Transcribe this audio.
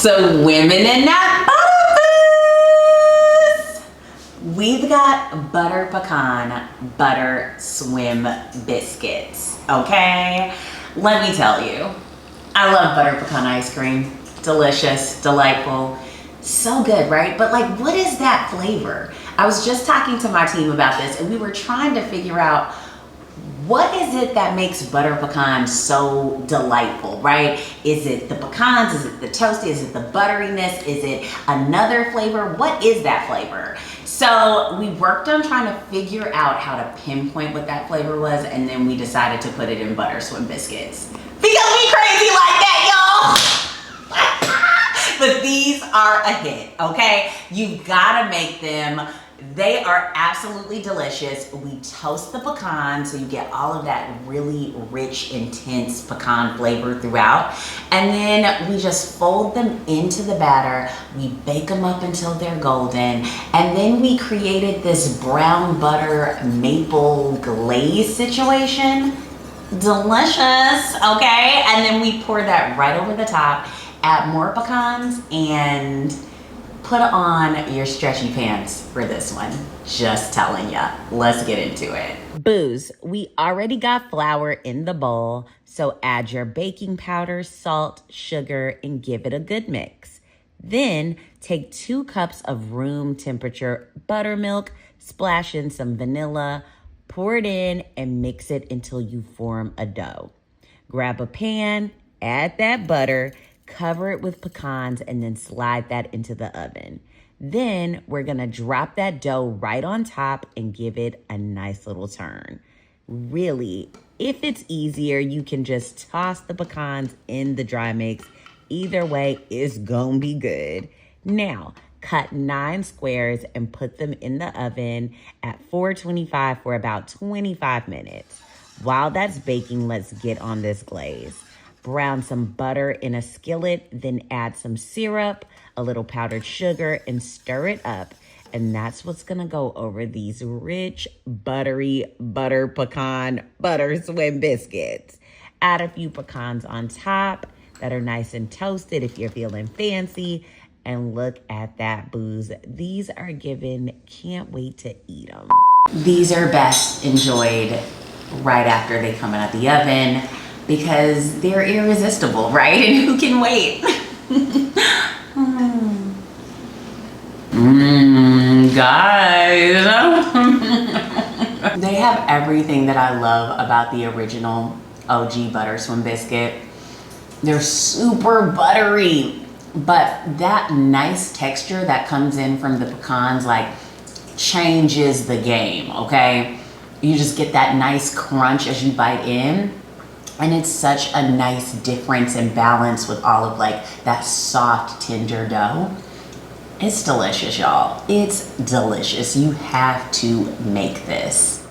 Swimming in that butter boost. We've got butter pecan butter swim biscuits, okay? Let me tell you, I love butter pecan ice cream. Delicious, delightful, so good, right? But like, what is that flavor? I was just talking to my team about this and we were trying to figure out what is it that makes butter pecan so delightful, right? Is it the pecans? Is it the toasty? Is it the butteriness? Is it another flavor? What is that flavor? So we worked on trying to figure out how to pinpoint what that flavor was, and then we decided to put it in butter swim biscuits. Because we crazy like that, y'all! But these are a hit, okay? You gotta make them. They are absolutely delicious. We toast the pecan so you get all of that really rich, intense pecan flavor throughout. And then we just fold them into the batter. We bake them up until they're golden. And then we created this brown butter maple glaze situation. Delicious, okay? And then we pour that right over the top, add more pecans, and put on your stretchy pants for this one. Just telling ya. Let's get into it. Booze. We already got flour in the bowl, so add your baking powder, salt, sugar, and give it a good mix. Then take 2 cups of room temperature buttermilk, splash in some vanilla, pour it in, and mix it until you form a dough. Grab a pan, add that butter, cover it with pecans, and then slide that into the oven. Then we're gonna drop that dough right on top and give it a nice little turn. Really, if it's easier, you can just toss the pecans in the dry mix. Either way, it's gonna be good. Now, cut 9 squares and put them in the oven at 425 for about 25 minutes. While that's baking, let's get on this glaze. Brown some butter in a skillet, then add some syrup, a little powdered sugar, and stir it up. And that's what's gonna go over these rich, buttery butter pecan butter swim biscuits. Add a few pecans on top that are nice and toasted if you're feeling fancy. And look at that booze. These are given, can't wait to eat them. These are best enjoyed right after they come out of the oven, because they're irresistible, right? And who can wait? Guys. They have everything that I love about the original OG butter swim biscuit. They're super buttery, but that nice texture that comes in from the pecans like changes the game, okay? You just get that nice crunch as you bite in. And it's such a nice difference and balance with all of like that soft, tender dough. It's delicious, y'all. It's delicious. You have to make this.